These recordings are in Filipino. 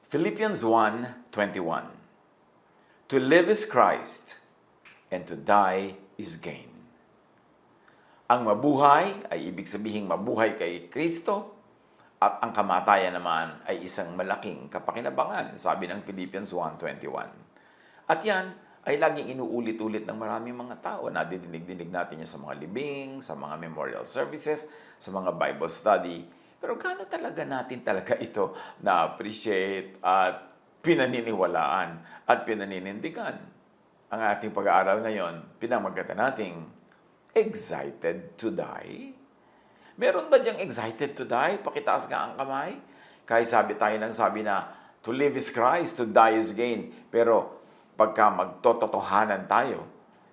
Philippians 1:21. To live is Christ, and to die is gain. Ang mabuhay ay ibig sabihing mabuhay kay Kristo, at ang kamatayan naman ay isang malaking kapakinabangan, sabi ng Philippians 1:21. At yan ay laging inuulit-ulit ng maraming mga tao. Nadidinig-dinig natin yan sa mga libing, sa mga memorial services, sa mga Bible study. Pero gaano talaga natin ito na-appreciate at pinaniniwalaan at pinaninindigan? Ang ating pag-aaral ngayon, pinamagatan nating excited to die. Meron ba diyang excited to die? Pakitaas nga ang kamay. Kaya sabi na, to live is Christ, to die is gain. Pero pagka magtototohanan tayo,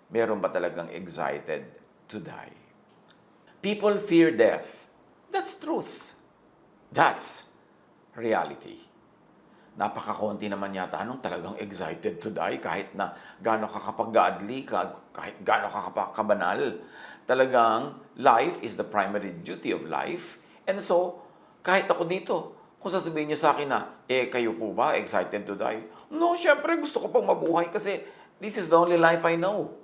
meron ba talagang excited to die? People fear death. That's truth. That's reality. Napakakonti naman yata anong talagang excited to die kahit na gaano ka kapag-godly, kahit gaano ka kabanal. Talagang life is the primary duty of life. And so, kahit ako dito, kung sasabihin niyo sa akin na, kayo po ba excited to die? No, syempre gusto ko pang mabuhay kasi this is the only life I know.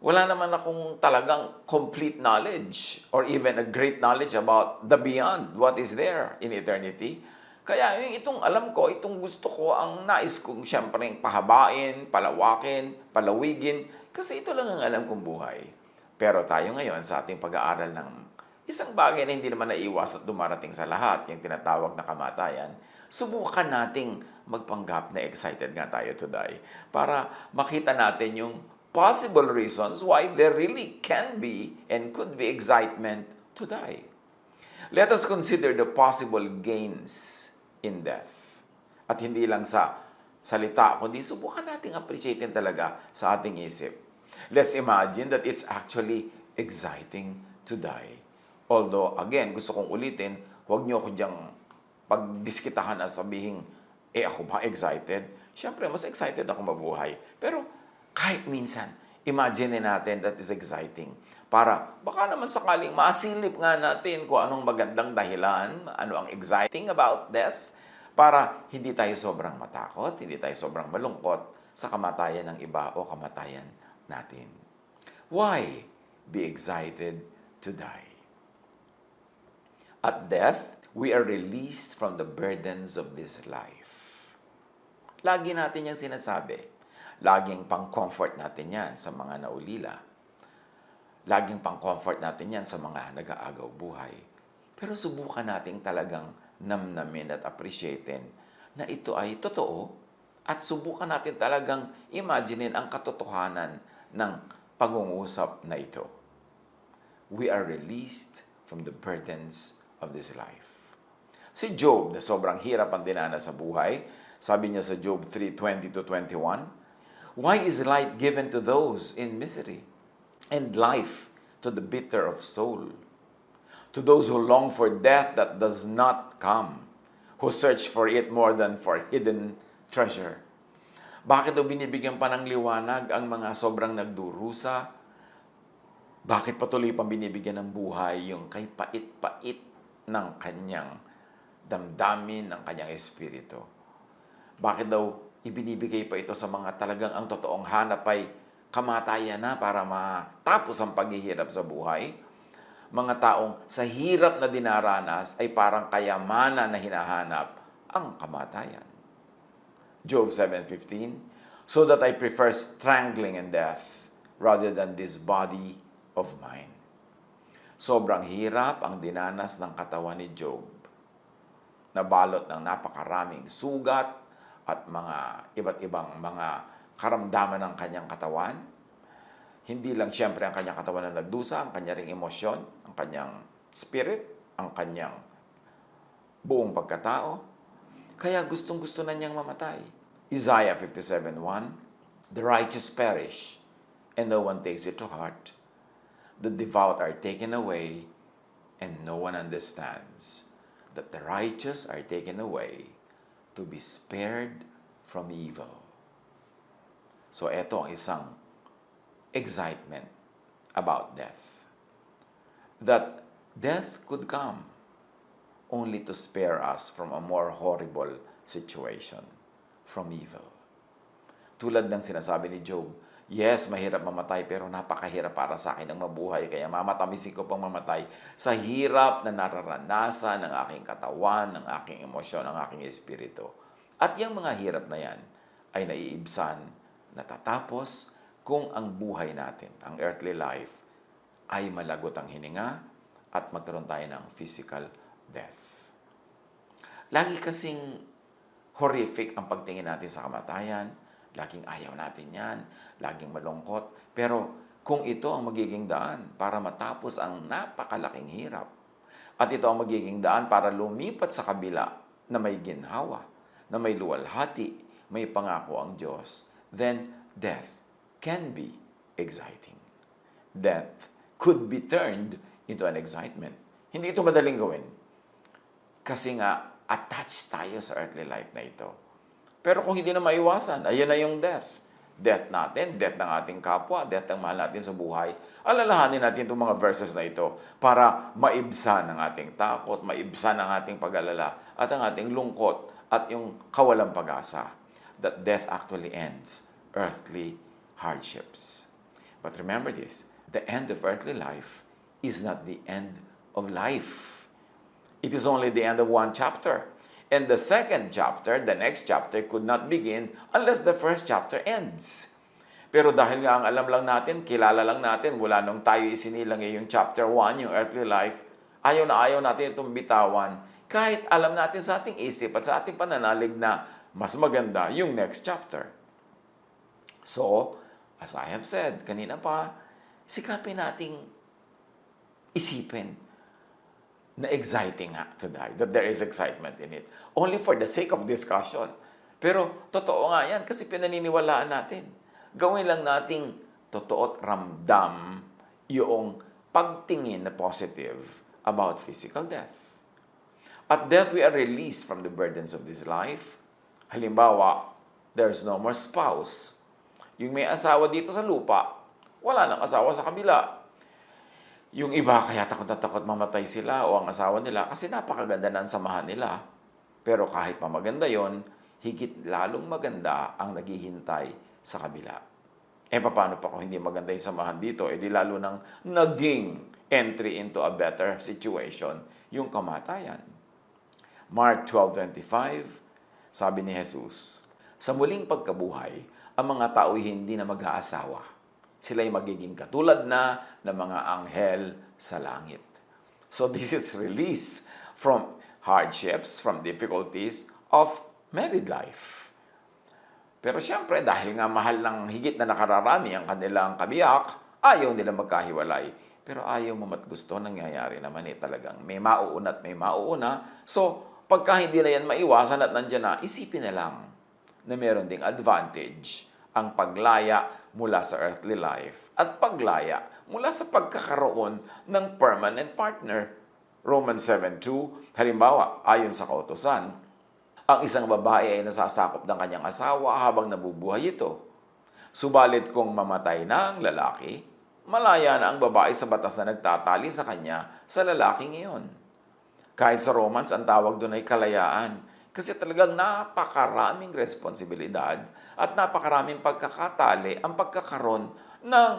Wala naman akong talagang complete knowledge or even a great knowledge about the beyond, what is there in eternity. Kaya itong alam ko, itong gusto ko, ang nais kong syempre pahabain, palawakin, palawigin, kasi ito lang ang alam kong buhay. Pero tayo ngayon sa ating pag-aaral ng isang bagay na hindi naman naiwas at dumarating sa lahat, yung tinatawag na kamatayan, subukan nating magpanggap na excited nga tayo to die para makita natin yung possible reasons why there really can be and could be excitement to die. Let us consider the possible gains in death. At hindi lang sa salita, kundi subukan nating appreciatein talaga sa ating isip. Let's imagine that it's actually exciting to die. Although, again, gusto kong ulitin, huwag niyo ako diyang pagdiskitahan na sabihin, ako ba excited? Siyempre, mas excited ako mabuhay. Pero, kahit minsan, imagine natin that is exciting. Para baka naman sakaling masilip nga natin kung anong magandang dahilan, ano ang exciting about death, para hindi tayo sobrang matakot, hindi tayo sobrang malungkot sa kamatayan ng iba o kamatayan natin. Why be excited to die? At death, we are released from the burdens of this life. Lagi natin yung sinasabi. Laging pang-comfort natin yan sa mga naulila. Laging pang-comfort natin yan sa mga nag-aagaw buhay. Pero subukan natin talagang namnamin at appreciatein na ito ay totoo at subukan natin talagang imaginein ang katotohanan ng pag-uusap na ito. We are released from the burdens of this life. Si Job, na sobrang hirap ang dinanas sa buhay, sabi niya sa Job 3:20-21, why is light given to those in misery, and life to the bitter of soul? To those who long for death that does not come, who search for it more than for hidden treasure. Bakit daw binibigyan pa ng liwanag ang mga sobrang nagdurusa? Bakit patuloy pang binibigyan ng buhay yung kay pait-pait ng kanyang damdamin, ng kanyang espiritu? Bakit daw ibinibigay pa ito sa mga talagang ang totoong hanap ay kamatayan na para matapos ang paghihirap sa buhay? Mga taong sa hirap na dinaranas ay parang kayamanan na hinahanap ang kamatayan. Job 7:15, so that I prefer strangling and death rather than this body of mine. Sobrang hirap ang dinanas ng katawan ni Job. Nabalot ng napakaraming sugat at mga iba't ibang mga karamdaman ng kanyang katawan. Hindi lang siyempre ang kanyang katawan na nagdusa, ang kanyang emosyon, ang kanyang spirit, ang kanyang buong pagkatao. Kaya gustong-gusto na niyang mamatay. Isaiah 57:1, the righteous perish, and no one takes it to heart. The devout are taken away, and no one understands that the righteous are taken away to be spared from evil. So eto ang isang excitement about death. That death could come only to spare us from a more horrible situation from evil. Tulad ng sinasabi ni Job, yes, mahirap mamatay pero napakahirap para sa akin ang mabuhay. Kaya mamatamisin ko pang mamatay sa hirap na nararanasan ng aking katawan, ng aking emosyon, ng aking espiritu. At yung mga hirap na yan ay naiibsan, natatapos kung ang buhay natin, ang earthly life, ay malagot ang hininga at magkaroon tayo ng physical death. Lagi kasing horrific ang pagtingin natin sa kamatayan. Laging ayaw natin yan. Laging malungkot. Pero kung ito ang magiging daan para matapos ang napakalaking hirap, at ito ang magiging daan para lumipat sa kabila na may ginhawa, na may luwalhati, may pangako ang Diyos, then death can be exciting. Death could be turned into an excitement. Hindi ito madaling gawin. Kasi nga, attached tayo sa earthly life na ito. Pero kung hindi na maiwasan, ayun na yung death. Death natin, death ng ating kapwa, death ng mahal natin sa buhay. Alalahanin natin itong mga verses na ito para maibsan ang ating takot, maibsan ang ating pag-alala, at ang ating lungkot, at yung kawalang pag-asa. That death actually ends earthly hardships. But remember this, the end of earthly life is not the end of life. It is only the end of one chapter. And the second chapter, the next chapter, could not begin unless the first chapter ends. Pero dahil nga ang alam lang natin, kilala lang natin, wala nung tayo isinilang yung chapter 1, yung earthly life, ayaw na ayaw natin itong bitawan, kahit alam natin sa ating isip at sa ating pananalig na mas maganda yung next chapter. So, as I have said kanina pa, sikapin nating isipin na exciting nga to die, that there is excitement in it. Only for the sake of discussion. Pero totoo nga yan kasi pinaniniwalaan natin. Gawin lang nating totoo at ramdam yung pagtingin na positive about physical death. At death, we are released from the burdens of this life. Halimbawa, there's no more spouse. Yung may asawa dito sa lupa, wala nang asawa sa kabila. Yung iba, kaya takot na takot mamatay sila o ang asawa nila kasi napakaganda na ang samahan nila. Pero kahit pa maganda yon, higit lalong maganda ang naghihintay sa kabila. Paano pa kung hindi maganda yung samahan dito? Di lalo nang naging entry into a better situation, yung kamatayan. Mark 12:25, sabi ni Jesus, sa muling pagkabuhay, ang mga tao'y hindi na mag-aasawa. Sila'y magiging katulad na ng mga anghel sa langit. So this is release from hardships, from difficulties of married life. Pero siyempre, dahil nga mahal ng higit na nakararami ang kanilang kabiyak, ayaw nila magkahiwalay. Pero ayaw mo gusto, nangyayari naman talagang may mauuna at may mauuna. So, pagka hindi na yan maiwasan at nandyan na, isipin na lang na meron ding advantage ang paglaya mula sa earthly life at paglaya mula sa pagkakaroon ng permanent partner. Romans 7:2, halimbawa, ayon sa kautusan, ang isang babae ay nasasakop ng kanyang asawa habang nabubuhay ito. Subalit kung mamatay na ang lalaki, malaya na ang babae sa batas na nagtatali sa kanya sa lalaking iyon. Kahit sa Romans, ang tawag doon ay kalayaan. Kasi talagang napakaraming responsibilidad at napakaraming pagkakatali ang pagkakaroon ng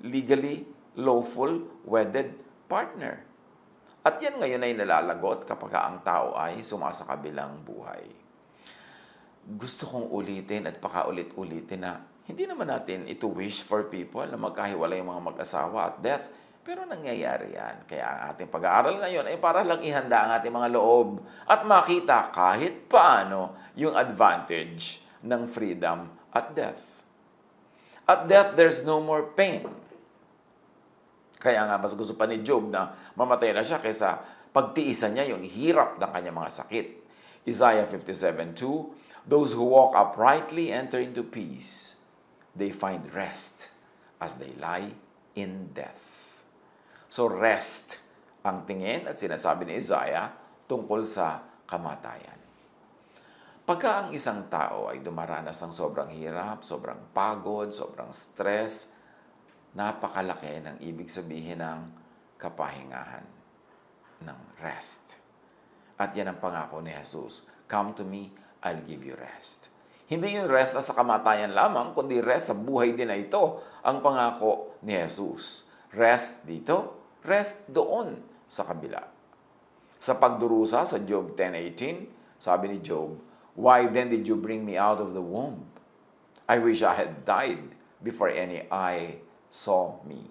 legally lawful wedded partner. At yan ngayon ay nalalagot kapag ang tao ay sumasakabilang buhay. Gusto kong ulitin at pakaulit-ulitin na hindi naman natin ito wish for people na magkahiwalay yung mga mag-asawa at death. Pero nangyayari yan. Kaya ang ating pag-aaral ngayon ay para lang ihanda ang ating mga loob at makita kahit paano yung advantage ng freedom at death. At death, there's no more pain. Kaya nga, mas gusto pa ni Job na mamatay na siya kaysa pagtiisan niya yung hirap ng kanyang mga sakit. Isaiah 57:2, those who walk uprightly enter into peace. They find rest as they lie in death. So rest ang tingin at sinasabi ni Isaiah tungkol sa kamatayan. Pagka ang isang tao ay dumaranas ng sobrang hirap, sobrang pagod, sobrang stress, napakalaki ng ibig sabihin ng kapahingahan, ng rest. At yan ang pangako ni Jesus. Come to me, I'll give you rest. Hindi yung rest na sa kamatayan lamang, kundi rest sa buhay din na ito ang pangako ni Jesus. Rest dito, rest doon sa kabila. Sa pagdurusa sa Job 10:18, sabi ni Job, "Why then did you bring me out of the womb? I wish I had died before any eye saw me."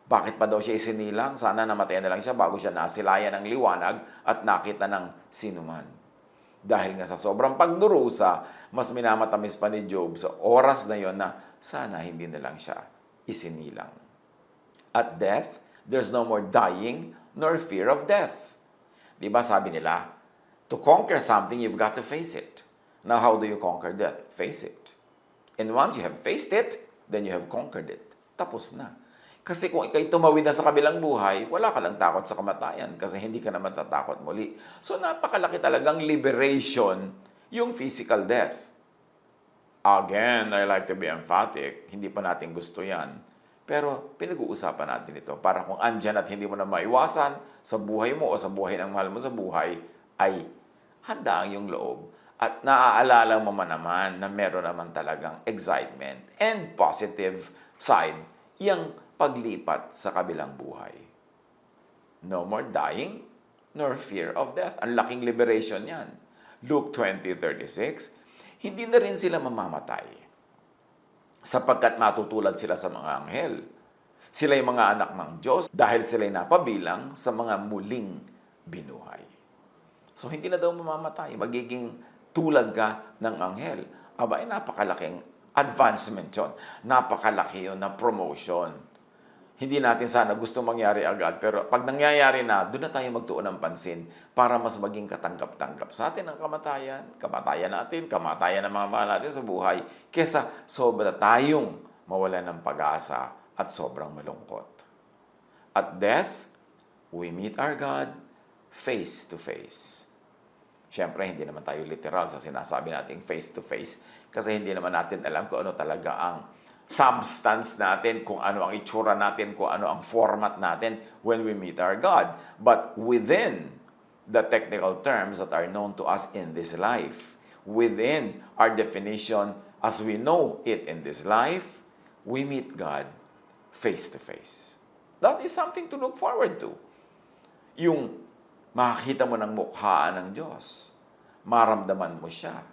Bakit pa daw siya isinilang? Sana namatay na lang siya bago siya nasilayan ng liwanag at nakita ng sinuman. Dahil nga sa sobrang pagdurusa, mas minamatamis pa ni Job sa oras na yon na sana hindi na lang siya isinilang. At death, there's no more dying nor fear of death. Di ba sabi nila, to conquer something, you've got to face it. Now, how do you conquer death? Face it. And once you have faced it, then you have conquered it. Tapos na. Kasi kung ikay tumawid na sa kabilang buhay, wala ka lang takot sa kamatayan kasi hindi ka naman tatakot muli. So napakalaki talagang liberation yung physical death. Again, I like to be emphatic. Hindi pa natin gusto yan. Pero pinag-uusapan natin ito para kung andyan at hindi mo na maiwasan sa buhay mo o sa buhay ng mahal mo sa buhay, ay handa ang iyong loob. At naaalala mo naman na meron naman talagang excitement and positive side yung paglipat sa kabilang buhay. No more dying, nor fear of death. Ang laking liberation yan. Luke 20:36, hindi na rin sila mamamatay sapagkat matutulad sila sa mga anghel. Sila yung mga anak ng Diyos dahil sila'y napabilang sa mga muling binuhay. So hindi na daw mamamatay, magiging tulad ka ng anghel. Aba, ay napakalaking advancement yun. Napakalaki yun na promotion. Hindi natin sana gusto mangyari agad, pero pag nangyayari na, doon na tayo magtuon ng pansin para mas maging katanggap-tanggap sa atin ang kamatayan natin, kamatayan ng mga mahal natin sa buhay, kesa sobra tayong mawala ng pag-asa at sobrang malungkot. At death, we meet our God face to face. Siyempre, hindi naman tayo literal sa sinasabi nating face to face kasi hindi naman natin alam kung ano talaga ang substance natin, kung ano ang itsura natin, kung ano ang format natin when we meet our God. But within the technical terms that are known to us in this life, within our definition as we know it in this life, we meet God face to face. That is something to look forward to. Yung makakita mo ng mukhaan ng Diyos, maramdaman mo siya.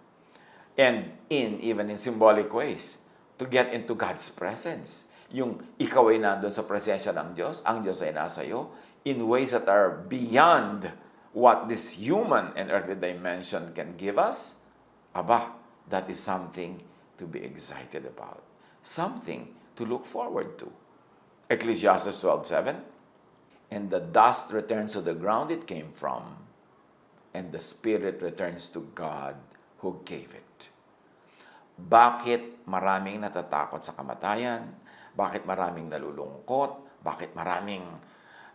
And even in symbolic ways, to get into God's presence. Yung ikaw ay nandun sa presensya ng Diyos, ang Diyos ay nasa iyo, in ways that are beyond what this human and earthly dimension can give us, aba, that is something to be excited about. Something to look forward to. Ecclesiastes 12:7, and the dust returns to the ground it came from, and the spirit returns to God who gave it. Bakit maraming natatakot sa kamatayan? Bakit maraming nalulungkot? Bakit maraming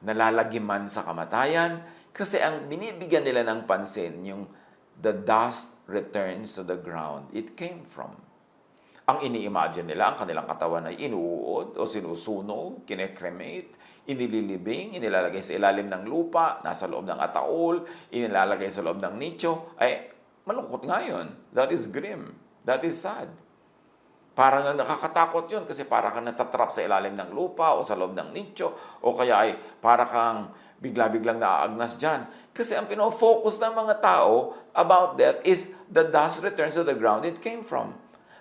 nalalagiman sa kamatayan? Kasi ang binibigyan nila ng pansin, yung the dust returns to the ground it came from. Ang ini-imagine nila, ang kanilang katawan ay inuud o sinusunog, kine-cremate, inililibing, inilalagay sa ilalim ng lupa, nasa loob ng ataol, inilalagay sa loob ng nicho. Ay, malungkot nga yun. That is grim. That is sad. Parang nakakatakot yun kasi para kang natatrap sa ilalim ng lupa o sa loob ng nicho o kaya ay para kang bigla-biglang naaagnas dyan. Kasi ang pinofocus ng mga tao about death is the dust returns to the ground it came from.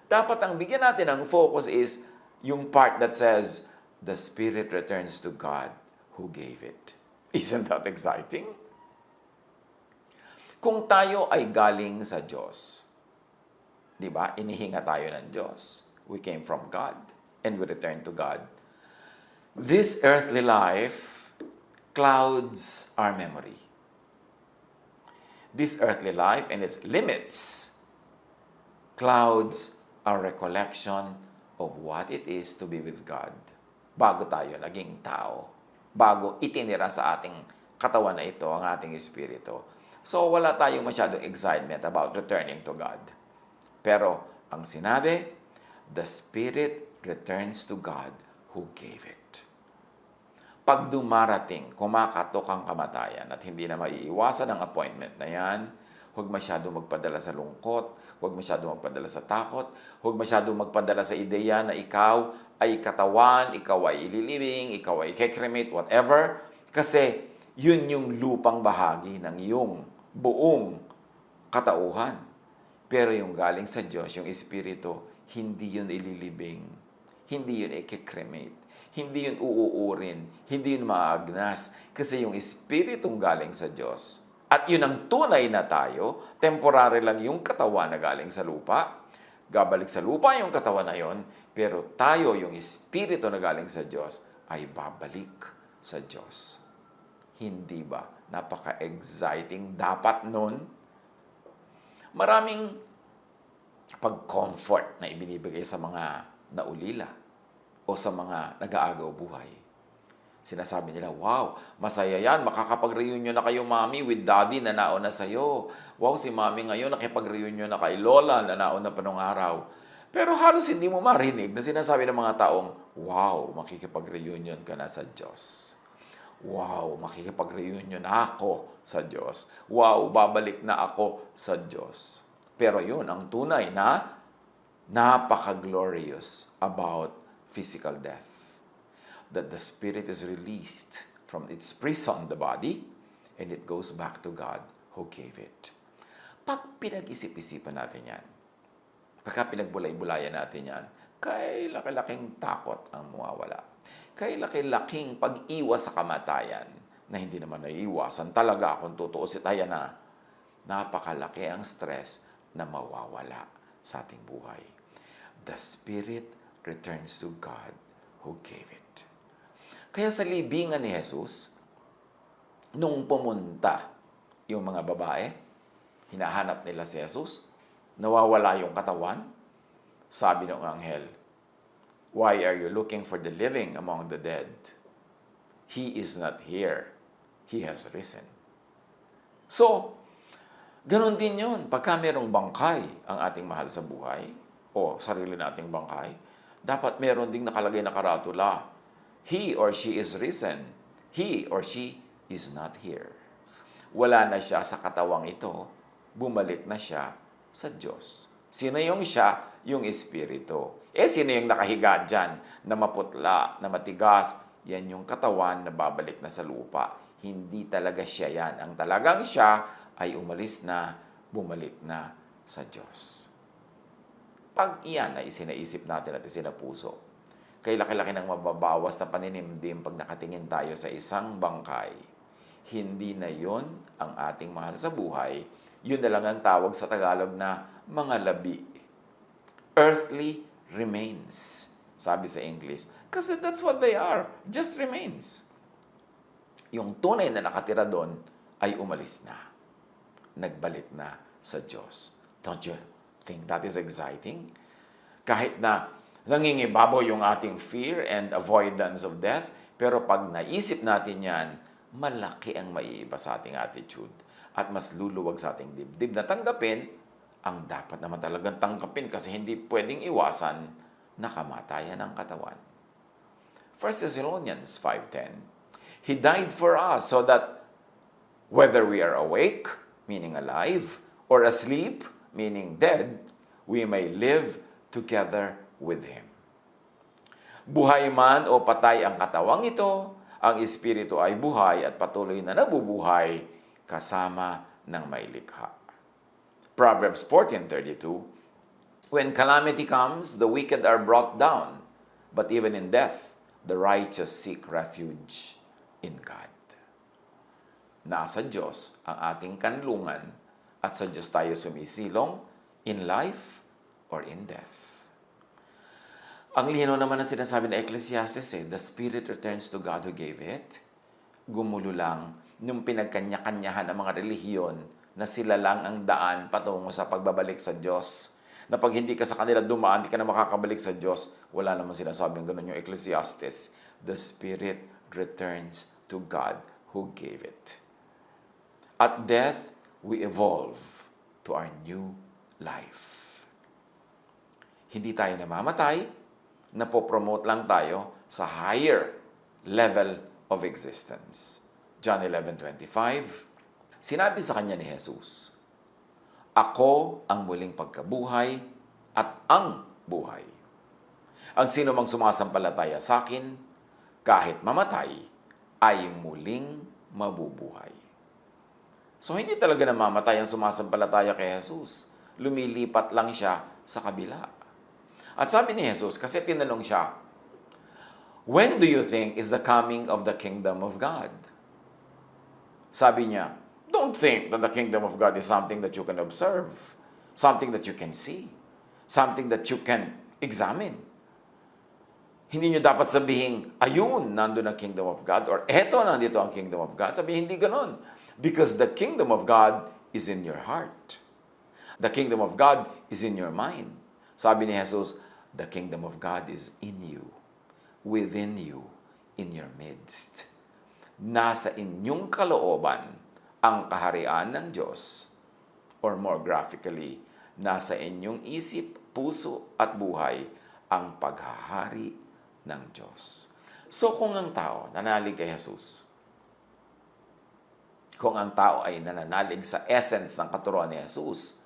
Dapat ang bigyan natin ng focus is yung part that says, the spirit returns to God who gave it. Isn't that exciting? Kung tayo ay galing sa Diyos, di ba? Inihinga tayo ng Diyos. We came from God and we return to God. This earthly life clouds our memory. This earthly life and its limits clouds our recollection of what it is to be with God. Bago tayo naging tao. Bago itinira sa ating katawan na ito, ang ating espiritu. So wala tayong masyadong excitement about returning to God. Pero ang sinabi, the Spirit returns to God who gave it. Pag dumarating, kumakatok ang kamatayan at hindi na maiiwasan ang appointment na yan, Huwag masyado magpadala sa lungkot, huwag masyado magpadala sa takot, huwag masyado magpadala sa ideya na ikaw ay katawan, ikaw ay ililibing, ikaw ay kekremate, whatever. Kasi yun yung lupang bahagi ng iyong buong katauhan. Pero yung galing sa Diyos, yung Espiritu, hindi yun ililibing, hindi yun i-cremate, hindi yun uuurin, hindi yun maagnas. Kasi yung Espiritong galing sa Diyos, at yun ang tunay na tayo, temporary lang yung katawan na galing sa lupa, gabalik sa lupa yung katawan na yun, pero tayo, yung Espiritu na galing sa Diyos, ay babalik sa Diyos. Hindi ba? Napaka-exciting dapat nun. Maraming pag-comfort na ibinibigay sa mga naulila o sa mga nag-aagaw buhay. Sinasabi nila, wow, masaya yan, makakapag-reunion na kayo, mami, with daddy na nauna sa'yo. Wow, si mami ngayon nakipag-reunion na kay lola na nauna pa nung araw. Pero halos hindi mo marinig na sinasabi ng mga taong, wow, makikipag-reunion ka na sa Diyos. Wow, makikipag-reunion na ako sa Diyos. Wow, babalik na ako sa Diyos. Pero yun, ang tunay na napaka-glorious about physical death. That the spirit is released from its prison, the body, and it goes back to God who gave it. Pag pinag-isip-isipan natin yan, pagka pinagbulay-bulayan natin yan, kay laki-laking takot ang mawawala. Kay laki-laking pag-iwas sa kamatayan, na hindi naman naiiwasan talaga kung tutuusin tayo na napakalaki ang stress na mawawala sa ating buhay. The spirit returns to God who gave it. Kaya sa libingan ni Jesus, nung pumunta yung mga babae, hinahanap nila si Jesus, nawawala yung katawan, sabi ng anghel, "Why are you looking for the living among the dead? He is not here. He has risen." So, ganon din yun. Pagka merong bangkay ang ating mahal sa buhay, o sarili nating bangkay, dapat meron ding nakalagay na karatula, he or she is risen. He or she is not here. Wala na siya sa katawang ito, bumalik na siya sa Diyos. Sino yung siya? Yung Espiritu. Sino yung nakahiga dyan, na maputla, na matigas? Yan yung katawan na babalik na sa lupa. Hindi talaga siya yan. Ang talagang siya ay umalis na, bumalik na sa Diyos. Pag iyan ay isinaisip natin at isinapuso, kay laki-laki ng mababawas na paninimdim pag nakatingin tayo sa isang bangkay. Hindi na yon ang ating mahal sa buhay. Yun na lang ang tawag sa Tagalog na mga labi. Earthly remains, sabi sa English. Kasi that's what they are, just remains. Yung tunay na nakatira doon ay umalis na. Nagbalik na sa Diyos. Don't you think that is exciting? Kahit na nangingibabaw yung ating fear and avoidance of death, pero pag naisip natin yan, malaki ang maiiba sa ating attitude at mas luluwag sa ating dibdib na tanggapin ang dapat naman talagang tanggapin kasi hindi pwedeng iwasan na kamatayan ng katawan. 1 Thessalonians 5:10, He died for us so that whether we are awake, meaning alive, or asleep, meaning dead, we may live together with Him. Buhay man o patay ang katawang ito, ang Espiritu ay buhay at patuloy na nabubuhay kasama ng may likha. Proverbs 14:32, When calamity comes, the wicked are brought down, but even in death, the righteous seek refuge in God. Nasa Diyos ang ating kanlungan at sa Diyos tayo sumisilong in life or in death. Ang lino naman na sinasabi ng Ecclesiastes, the Spirit returns to God who gave it. Gumulo lang nung pinagkanya-kanyahan ng mga relihiyon na sila lang ang daan patungo sa pagbabalik sa Diyos. Na pag hindi ka sa kanila dumaan, hindi ka na makakabalik sa Diyos. Wala naman sinasabing ganun yung Ecclesiastes. The Spirit returns to God who gave it. At death, we evolve to our new life. Hindi tayo namamatay, napopromote lang tayo sa higher level of existence. John 11:25, sinabi sa kanya ni Jesus, Ako ang muling pagkabuhay at ang buhay. Ang sino mang sumasampalataya sa akin, kahit mamatay, ay muling mabubuhay. So, hindi talaga namamatay ang sumasampalataya kay Jesus. Lumilipat lang siya sa kabila. At sabi ni Jesus, kasi tinanong siya, when do you think is the coming of the kingdom of God? Sabi niya, don't think that the kingdom of God is something that you can observe, something that you can see, something that you can examine. Hindi nyo dapat sabihin, ayun, nandun ang kingdom of God, or eto, nandito ang kingdom of God. Sabihin, hindi ganun. Because the kingdom of God is in your heart. The kingdom of God is in your mind. Sabi ni Jesus, the kingdom of God is in you, within you, in your midst. Nasa inyong kalooban ang kaharian ng Diyos, or more graphically, nasa inyong isip, puso at buhay ang paghahari ng Diyos. So kung ang tao nanalig kay Jesus, kung ang tao ay nananalig sa essence ng katuruan ni Jesus,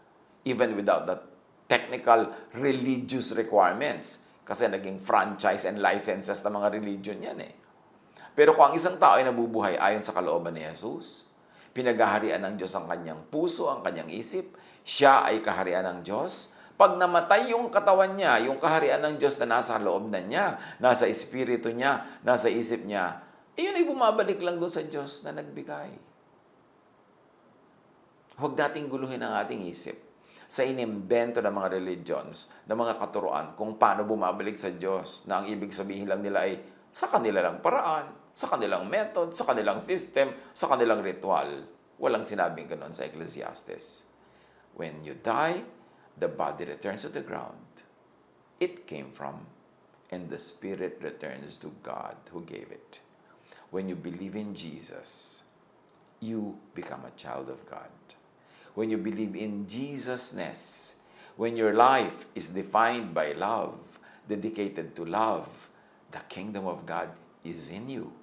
even without the technical religious requirements, kasi naging franchise and licenses ng mga religion yan eh. Pero kung ang isang tao ay nabubuhay ayon sa kalooban ni Jesus, pinaghaharian ng Diyos ang kanyang puso, ang kanyang isip, siya ay kaharian ng Diyos. Pag namatay yung katawan niya, yung kaharian ng Diyos na nasa loob na niya, nasa espiritu niya, nasa isip niya, iyon ay bumabalik lang doon sa Diyos na nagbigay. Huwag nating guluhin ang ating isip sa inimbento ng mga religions, ng mga katuruan, kung paano bumabalik sa Diyos, na ang ibig sabihin lang nila ay sa kanila lang paraan, sa kanilang method, sa kanilang system, sa kanilang ritual. Walang sinabing ganoon sa Ecclesiastes. When you die, the body returns to the ground it came from, and the spirit returns to God who gave it. When you believe in Jesus, you become a child of God. When you believe in Jesus-ness, when your life is defined by love, dedicated to love, the kingdom of God is in you.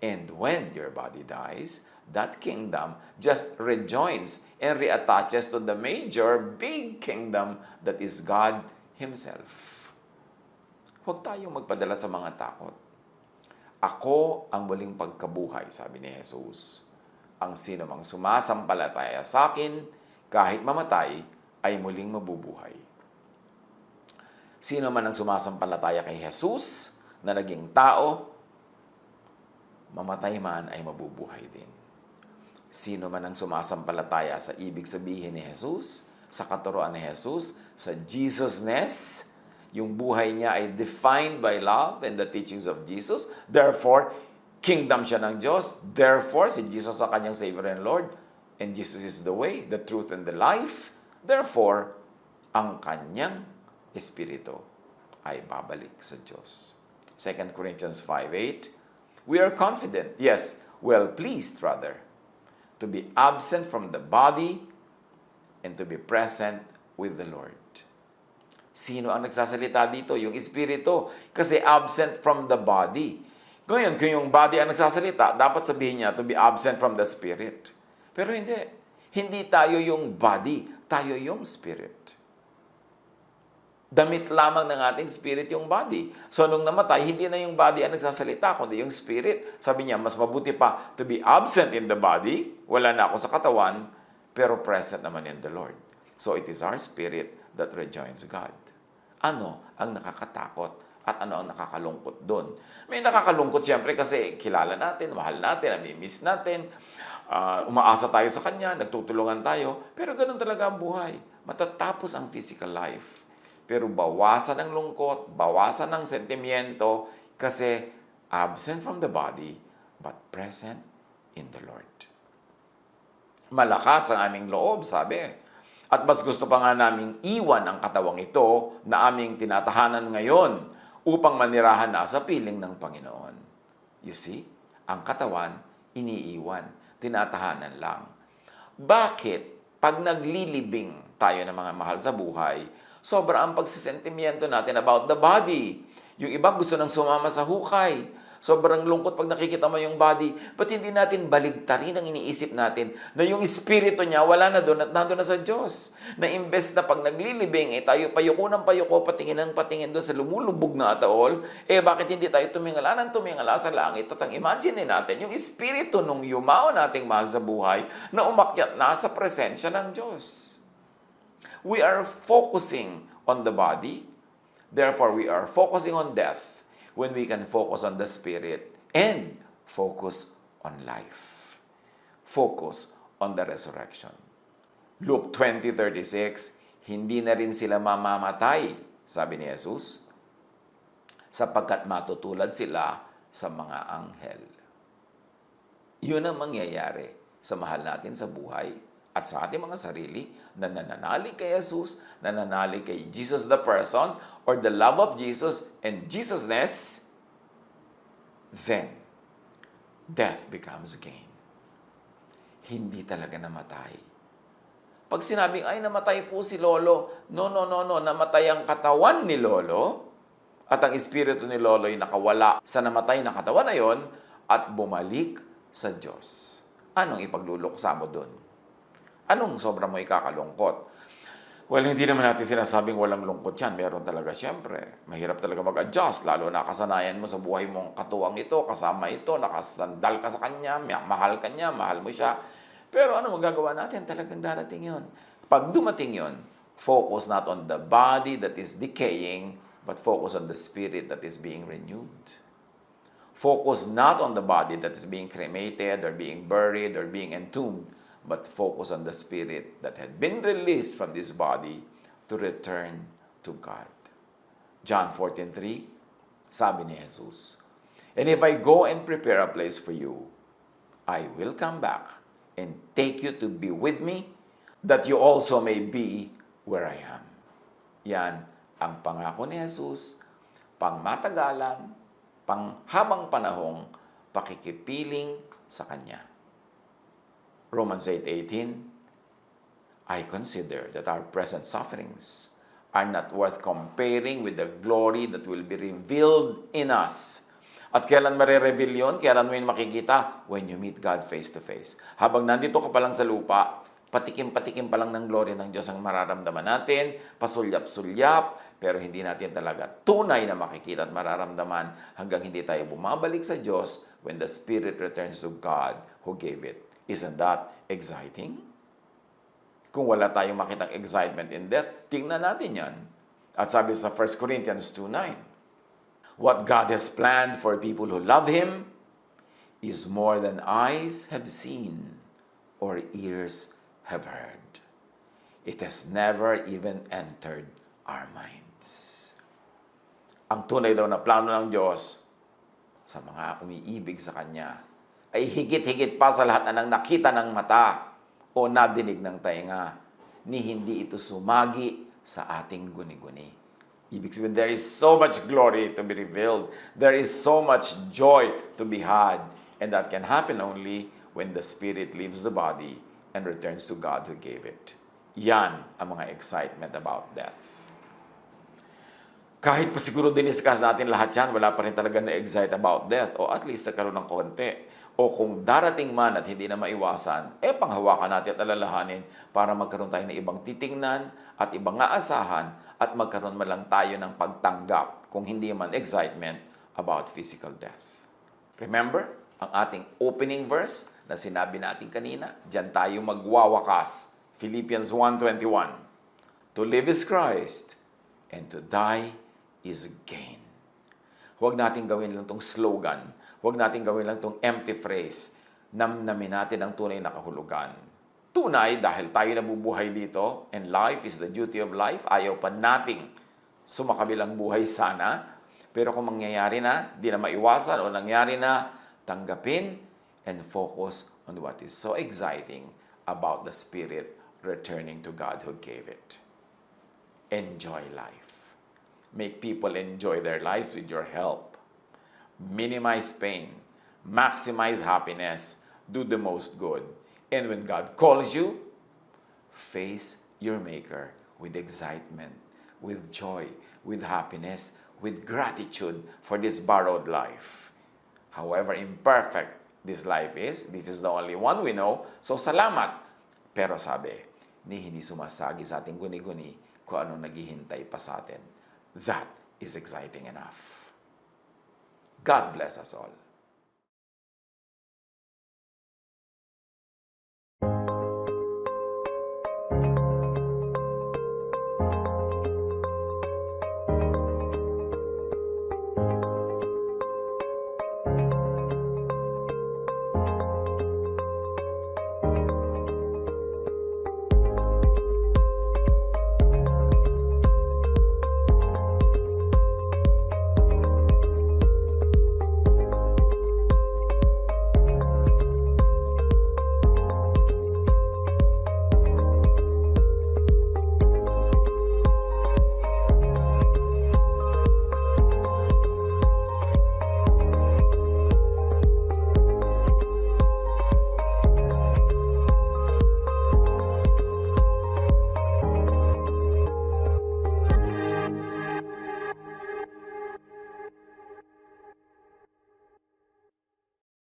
And when your body dies, that kingdom just rejoins and reattaches to the major, big kingdom that is God Himself. Huwag tayong magpadala sa mga takot. Ako ang muling pagkabuhay, sabi ni Jesus. Ang sino mang sumasampalataya sa akin, kahit mamatay, ay muling mabubuhay. Sino man ang sumasampalataya kay Jesus na naging tao, mamatay man ay mabubuhay din. Sino man ang sumasampalataya sa ibig sabihin ni Jesus, sa katuruan ni Jesus, sa Jesus-ness, yung buhay niya ay defined by love and the teachings of Jesus. Therefore, kingdom siya ng Diyos. Therefore, si Jesus ang kanyang Savior and Lord. And Jesus is the way, the truth, and the life. Therefore, ang kanyang espiritu ay babalik sa Diyos. 2 Corinthians 5:8, we are confident, yes, well pleased rather, to be absent from the body and to be present with the Lord. Sino ang nagsasalita dito? Yung espiritu. Kasi absent from the body. Ngayon, kung yung body ang nagsasalita, dapat sabihin niya to be absent from the spirit. Pero hindi. Hindi tayo yung body. Tayo yung spirit. Damit lamang ng ating spirit yung body. So, nung namatay, hindi na yung body ang nagsasalita, kundi yung spirit. Sabi niya, mas mabuti pa to be absent in the body, wala na ako sa katawan, pero present naman in the Lord. So, it is our spirit that rejoins God. Ano ang nakakatakot at ano ang nakakalungkot doon? May nakakalungkot siyempre kasi kilala natin, mahal natin, nami-miss natin, umaasa tayo sa Kanya, nagtutulungan tayo, pero ganun talaga ang buhay. Matatapos ang physical life. Pero bawasan ng lungkot, bawasan ng sentimiento, kasi absent from the body, but present in the Lord. Malakas ang aming loob, sabi. At mas gusto pa nga naming iwan ang katawang ito na aming tinatahanan ngayon upang manirahan na sa piling ng Panginoon. You see, ang katawan, iniiwan, tinatahanan lang. Bakit pag naglilibing tayo ng mga mahal sa buhay, sobra ang pagsisentimiento natin about the body. Yung iba gusto nang sumama sa hukay. Sobrang lungkot pag nakikita mo yung body. Ba't hindi natin baligtarin ang iniisip natin na yung espiritu niya wala na doon at nandun na sa Diyos? Na imbes na pag naglilibing, tayo payuko ng payuko, patingin ng patingin doon sa lumulubog na ataol, bakit hindi tayo tumingala ng tumingala sa langit? At ang imagine natin, yung espiritu nung yumao nating mahal sa buhay na umakyat na sa presensya ng Diyos. We are focusing on the body, therefore we are focusing on death, when we can focus on the Spirit and focus on life. Focus on the resurrection. Luke 20:36, hindi na rin sila mamamatay, sabi ni Jesus, sapagkat matutulad sila sa mga anghel. Yun ang mangyayari sa mahal natin sa buhay at sa ating mga sarili na nananalig kay Jesus, nananalig kay Jesus the person, or the love of Jesus and Jesusness, then death becomes gain. Hindi talaga namatay. Pag sinabing, ay namatay po si Lolo, no, namatay ang katawan ni Lolo at ang espiritu ni Lolo ay nakawala sa namatay na katawan na yon at bumalik sa Diyos. Anong ipagluluksa mo dun? Anong sobra mo ikakalungkot? Well, hindi naman natin sinasabing walang lungkot yan. Meron talaga, siyempre. Mahirap talaga mag-adjust, lalo na kasanayan mo sa buhay mong katuwang ito, kasama ito, nakasandal ka sa kanya, mahal ka niya, mahal mo siya. Pero ano magagawa natin? Talagang darating yon. Pag dumating yon, focus not on the body that is decaying, but focus on the spirit that is being renewed. Focus not on the body that is being cremated or being buried or being entombed, but focus on the spirit that had been released from this body to return to God. John 14:3, sabi ni Jesus, and if I go and prepare a place for you, I will come back and take you to be with me, that you also may be where I am. Yan ang pangako ni Jesus, pangmatagalan, panghabang panahong pakikipiling sa Kanya. Romans 8:18, I consider that our present sufferings are not worth comparing with the glory that will be revealed in us. At kailan marireveal yun? Kailan mo yun makikita? When you meet God face to face. Habang nandito ka pa lang sa lupa, patikim-patikim pa lang ng glory ng Diyos ang mararamdaman natin, pasulyap-sulyap, pero hindi natin talaga tunay na makikita at mararamdaman hanggang hindi tayo bumabalik sa Diyos when the Spirit returns to God who gave it. Isn't that exciting? Kung wala tayong makitang excitement in death, tingnan natin yan. At sabi sa 1 Corinthians 2:9, what God has planned for people who love Him is more than eyes have seen or ears have heard. It has never even entered our minds. Ang tunay daw na plano ng Diyos sa mga umiibig sa Kanya ay higit-higit pa sa lahat na nang nakita ng mata o nadinig ng tainga, ni hindi ito sumagi sa ating guni-guni. Ibig sabihin, there is so much glory to be revealed. There is so much joy to be had. And that can happen only when the spirit leaves the body and returns to God who gave it. Yan ang mga excitement about death. Kahit pa siguro diniscuss natin lahat yan, wala pa rin talaga na-excite about death. O at least nagkaroon ng konti. O kung darating man at hindi na maiwasan, panghawakan natin at alalahanin para magkaroon tayo ng ibang titingnan at ibang aasahan at magkaroon man lang tayo ng pagtanggap, kung hindi man excitement, about physical death. Remember, ang ating opening verse na sinabi natin kanina, diyan tayo magwawakas. Philippians 1:21. To live is Christ, and to die is gain. Huwag natin gawin lang tong slogan. Huwag natin gawin lang itong empty phrase. Namnamin natin ang tunay na kahulugan. Tunay, dahil tayo nabubuhay dito, and life is the duty of life, ayaw pa nating sumakabilang buhay sana. Pero kung mangyayari na, di na maiwasan o nangyari na, tanggapin and focus on what is so exciting about the Spirit returning to God who gave it. Enjoy life. Make people enjoy their lives with your help. Minimize pain, maximize happiness, do the most good. And when God calls you, face your Maker with excitement, with joy, with happiness, with gratitude for this borrowed life. However imperfect this life is, this is the only one we know, so salamat. Pero sabi, ni hindi sumasagi sa ating guni-guni kung anong naghihintay pa sa atin. That is exciting enough. God bless us all.